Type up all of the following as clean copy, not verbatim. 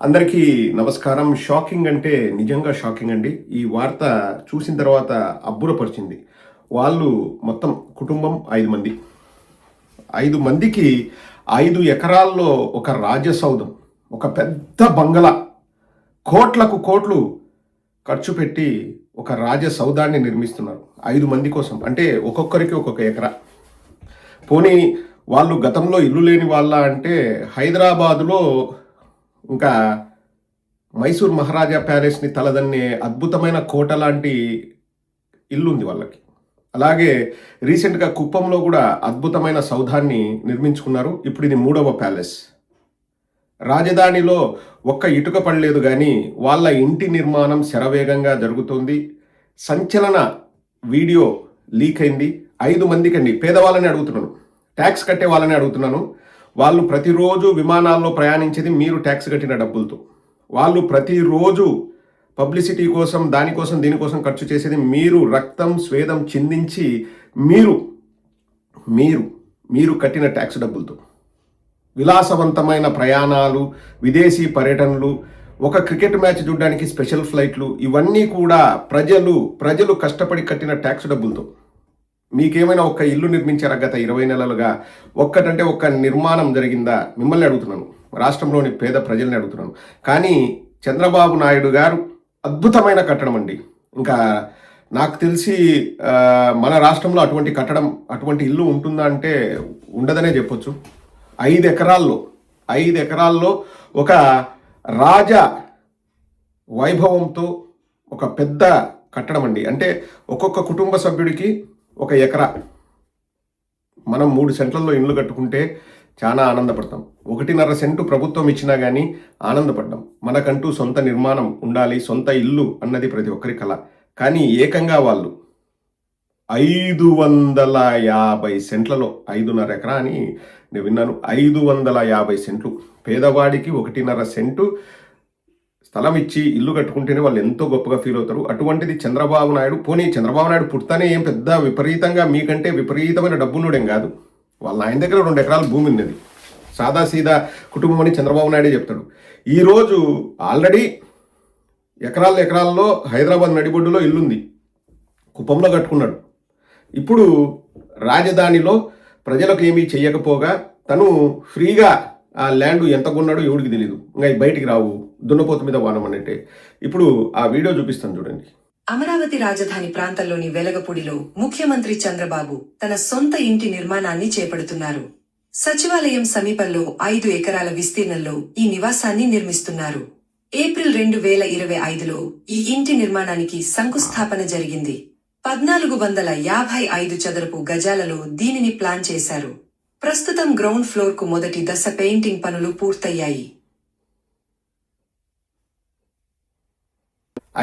అందరికీ నమస్కారం. షాకింగ్ అంటే నిజంగా షాకింగ్ అండి. ఈ వార్త చూసిన తర్వాత అబ్బురపరిచింది. వాళ్ళు మొత్తం కుటుంబం 5 మంది. 5 మందికి 5 ఎకరాల్లో ఒక రాజసౌధం, ఒక పెద్ద బంగళా, కోట్లకు కోట్లు ఖర్చు పెట్టి ఒక రాజసౌధాన్ని నిర్మిస్తున్నారు 5 మంది కోసం. అంటే ఒక్కొక్కరికి ఒక్కొక్క ఎకరా. పోనీ వాళ్ళు గతంలో ఇల్లు లేని వాళ్ళ అంటే హైదరాబాదులో ఇంకా మైసూర్ మహారాజా ప్యాలెస్ని తలదన్నే అద్భుతమైన కోట లాంటి ఇల్లు ఉంది వాళ్ళకి. అలాగే రీసెంట్గా కుప్పంలో కూడా అద్భుతమైన సౌధాన్ని నిర్మించుకున్నారు. ఇప్పుడు ఇది 3వ ప్యాలెస్. రాజధానిలో ఒక్క ఇటుక పడలేదు, కానీ వాళ్ళ ఇంటి నిర్మాణం శరవేగంగా జరుగుతుంది. సంచలన వీడియో లీక్ అయింది. 5 మందికండి. పేదవాళ్ళని అడుగుతున్నాను, ట్యాక్స్ కట్టే వాళ్ళని అడుగుతున్నాను. వాళ్ళు ప్రతిరోజు విమానాల్లో ప్రయాణించేది మీరు ట్యాక్స్ కట్టిన డబ్బులతో. వాళ్ళు ప్రతిరోజు పబ్లిసిటీ కోసం, దానికోసం, దీనికోసం ఖర్చు చేసేది మీరు రక్తం స్వేదం చిందించి మీరు మీరు మీరు కట్టిన ట్యాక్స్ డబ్బులతో. విలాసవంతమైన ప్రయాణాలు, విదేశీ పర్యటనలు, ఒక క్రికెట్ మ్యాచ్ చూడడానికి స్పెషల్ ఫ్లైట్లు, ఇవన్నీ కూడా ప్రజలు కష్టపడి కట్టిన ట్యాక్స్ డబ్బులతో. మీకేమైనా ఒక్క ఇల్లు నిర్మించారా గత 20 నెలలుగా? ఒక్కటంటే ఒక్క నిర్మాణం జరిగిందా? మిమ్మల్ని అడుగుతున్నాను, రాష్ట్రంలోని పేద ప్రజల్ని అడుగుతున్నాను. కానీ చంద్రబాబు నాయుడు గారు అద్భుతమైన కట్టడం అండి. ఇంకా నాకు తెలిసి మన రాష్ట్రంలో అటువంటి కట్టడం, అటువంటి ఇల్లు ఉంటుందా అంటే ఉండదనే చెప్పొచ్చు. 5 ఎకరాల్లో ఒక రాజ వైభవంతో ఒక పెద్ద కట్టడం అండి. అంటే ఒక్కొక్క కుటుంబ సభ్యుడికి 1 ఎకరా. మనం 3 సెంట్లలో ఇల్లు కట్టుకుంటే చాలా ఆనందపడతాం. 1.5 సెంటు ప్రభుత్వం ఇచ్చినా కానీ ఆనందపడ్డాం. మనకంటూ సొంత నిర్మాణం ఉండాలి, సొంత ఇల్లు అన్నది ప్రతి ఒక్కరి కల. కానీ ఏకంగా వాళ్ళు 550 సెంట్లలో, 5.5 ఎకరా అని నేను విన్నాను, 550 సెంట్లు. పేదవాడికి 1.5 సెంటు స్థలం ఇచ్చి ఇల్లు కట్టుకుంటేనే వాళ్ళు ఎంతో గొప్పగా ఫీల్ అవుతారు. అటువంటిది చంద్రబాబు నాయుడు. పోనీ చంద్రబాబు నాయుడు పుడతానే ఏం పెద్ద విపరీతంగా మీకంటే విపరీతమైన డబ్బున్నోడేం కాదు. వాళ్ళ ఆయన దగ్గర 2 ఎకరాల భూమి ఉన్నది. సాదాసీదా కుటుంబం అని చంద్రబాబు నాయుడే చెప్తాడు. ఈరోజు ఆల్రెడీ ఎకరాల్లో హైదరాబాద్ నడిబొడ్డులో ఇల్లుంది, కుప్పంలో కట్టుకున్నాడు. ఇప్పుడు రాజధానిలో ప్రజలకు ఏమీ చెయ్యకపోగా తను ఫ్రీగా ఆ ల్యాండ్ ఎంత కొన్నాడో ఎవడికి తెలియదు. ఇంకా బయటికి రావు, దున్నపోతు మీద వానం అన్నట్టే. ఇప్పుడు ఆ వీడియో చూపిస్తాను చూడండి. అమరావతి రాజధాని ప్రాంతంలోని వెలగపూడిలో ముఖ్యమంత్రి చంద్రబాబు తన సొంత ఇంటి నిర్మాణాన్ని చేపడుతున్నారు. సచివాలయం సమీపంలో 5 ఎకరాల విస్తీర్ణంలో ఈ నివాసాన్ని నిర్మిస్తున్నారు. ఏప్రిల్ 2025లో ఈ ఇంటి నిర్మాణానికి శంకుస్థాపన జరిగింది. 1455 చదరపు గజాలలో దీనిని ప్లాన్ చేశారు. ప్రస్తుతం గ్రౌండ్ ఫ్లోర్ కు మొదటి దశ పెయింటింగ్ పనులు పూర్తయ్యాయి.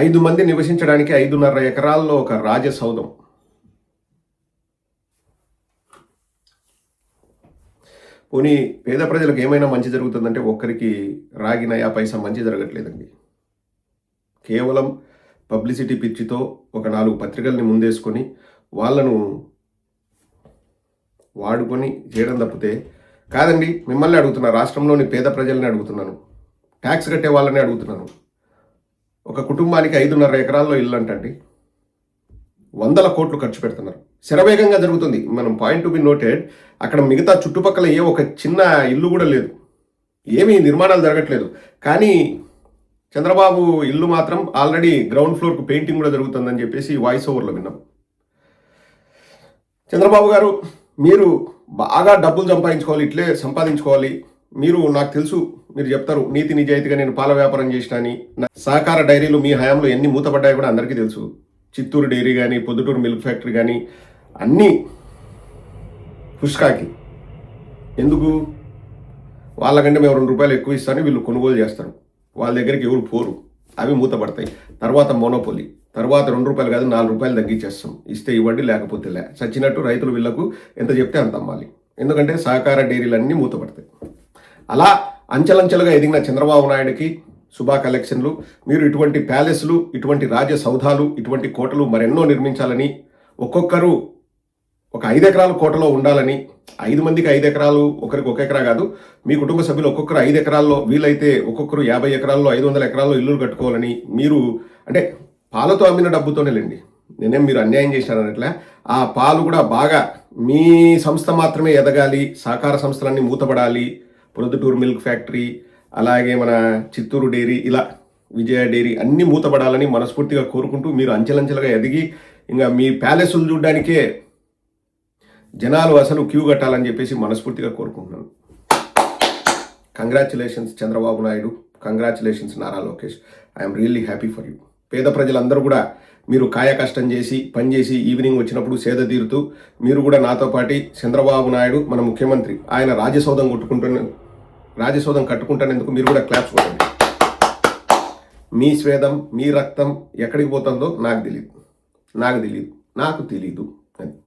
5 మంది నివసించడానికి 5.5 ఎకరాల్లో ఒక రాజసౌధం. పోనీ పేద ప్రజలకు ఏమైనా మంచి జరుగుతుందంటే ఒక్కరికి రాగినయా పైసా మంచి జరగట్లేదండి. కేవలం పబ్లిసిటీ పిచ్చితో ఒక 4 పత్రికల్ని ముందేసుకొని వాళ్ళను వాడుకొని చేయడం తప్పితే కాదండి. మిమ్మల్ని అడుగుతున్నా, రాష్ట్రంలోని పేద ప్రజల్ని అడుగుతున్నాను, ట్యాక్స్ కట్టే వాళ్ళని అడుగుతున్నాను. ఒక కుటుంబానికి 5.5 ఎకరాల్లో ఇల్లు అంటండి 100 కోట్లు ఖర్చు పెడుతున్నారు. శరవేగంగా జరుగుతుంది. మనం పాయింట్ టు బి నోటెడ్, అక్కడ మిగతా చుట్టుపక్కల ఒక చిన్న ఇల్లు కూడా లేదు, ఏమీ నిర్మాణాలు జరగట్లేదు. కానీ చంద్రబాబు ఇల్లు మాత్రం ఆల్రెడీ గ్రౌండ్ ఫ్లోర్కు పెయింటింగ్ కూడా జరుగుతుందని చెప్పేసి వాయిస్ ఓవర్లో విన్నాం. చంద్రబాబు గారు, మీరు బాగా డబ్బులు సంపాదించుకోవాలి, ఇట్లే సంపాదించుకోవాలి. మీరు, నాకు తెలుసు, మీరు చెప్తారు నీతి నిజాయితీగా నేను పాల వ్యాపారం చేసినాని. సహకార డైరీలు మీ హయాంలో ఎన్ని మూతపడ్డాయో కూడా అందరికీ తెలుసు. చిత్తూరు డైరీ కానీ, పొద్దుటూరు మిల్క్ ఫ్యాక్టరీ కానీ అన్నీ పుష్కాకి. ఎందుకు? వాళ్ళకంటే మేము 2 రూపాయలు ఎక్కువ ఇస్తానని వీళ్ళు కొనుగోలు చేస్తారు. వాళ్ళ దగ్గరికి ఎవరు పోరు, అవి మూతపడతాయి. తర్వాత మోనోపోలీ, తర్వాత 2 రూపాయలు కాదు 4 రూపాయలు తగ్గించేస్తాం, ఇస్తే ఇవ్వండి లేకపోతే లే. చచ్చినట్టు రైతులు వీళ్లకు ఎంత చెప్తే అంత అమ్మాలి, ఎందుకంటే సహకార డైరీలన్నీ మూతపడతాయి. అలా అంచెలంచెలుగా ఎదిగిన చంద్రబాబు నాయుడికి శుభా కలెక్షన్లు. మీరు ఇటువంటి ప్యాలెస్లు, ఇటువంటి రాజసౌధాలు, ఇటువంటి కోటలు మరెన్నో నిర్మించాలని, ఒక్కొక్కరు ఒక 5 ఎకరాల కోటలో ఉండాలని 5 మందికి 5 ఎకరాలు, ఒకరికి 1 ఎకరా కాదు, మీ కుటుంబ సభ్యులు ఒక్కొక్కరు 5 ఎకరాల్లో, వీలైతే ఒక్కొక్కరు 50 ఎకరాల్లో, 500 ఎకరాల్లో ఇల్లులు కట్టుకోవాలని మీరు, అంటే పాలతో అమ్మిన డబ్బుతోనేలేండి, నేనేం మీరు అన్యాయం చేశారనట్లా. ఆ పాలు కూడా బాగా మీ సంస్థ మాత్రమే ఎదగాలి, సహకార సంస్థలన్నీ మూతపడాలి, ప్రొద్దుటూరు మిల్క్ ఫ్యాక్టరీ, అలాగే మన చిత్తూరు డైరీ, ఇలా విజయ డైరీ అన్నీ మూతపడాలని మనస్ఫూర్తిగా కోరుకుంటూ, మీరు అంచెలంచెలుగా ఎదిగి ఇంకా మీ ప్యాలెస్లు చూడడానికే జనాలు అసలు క్యూ కట్టాలని చెప్పేసి మనస్ఫూర్తిగా కోరుకుంటున్నాను. Congratulations Chandrababu Naidu, congratulations Nara Lokesh, I'm really happy for you. పేద ప్రజలందరూ కూడా మీరు కాయ కష్టం చేసి పనిచేసి ఈవినింగ్ వచ్చినప్పుడు సేద తీరుతూ, మీరు కూడా నాతో పాటు చంద్రబాబు నాయుడు మన ముఖ్యమంత్రి, ఆయన రాజసౌధం కట్టుకుంటున్నందుకు మీరు కూడా క్లాప్స్ కొట్టండి. మీ స్వేదం, మీ రక్తం ఎక్కడికి పోతుందో నాకు తెలీదు.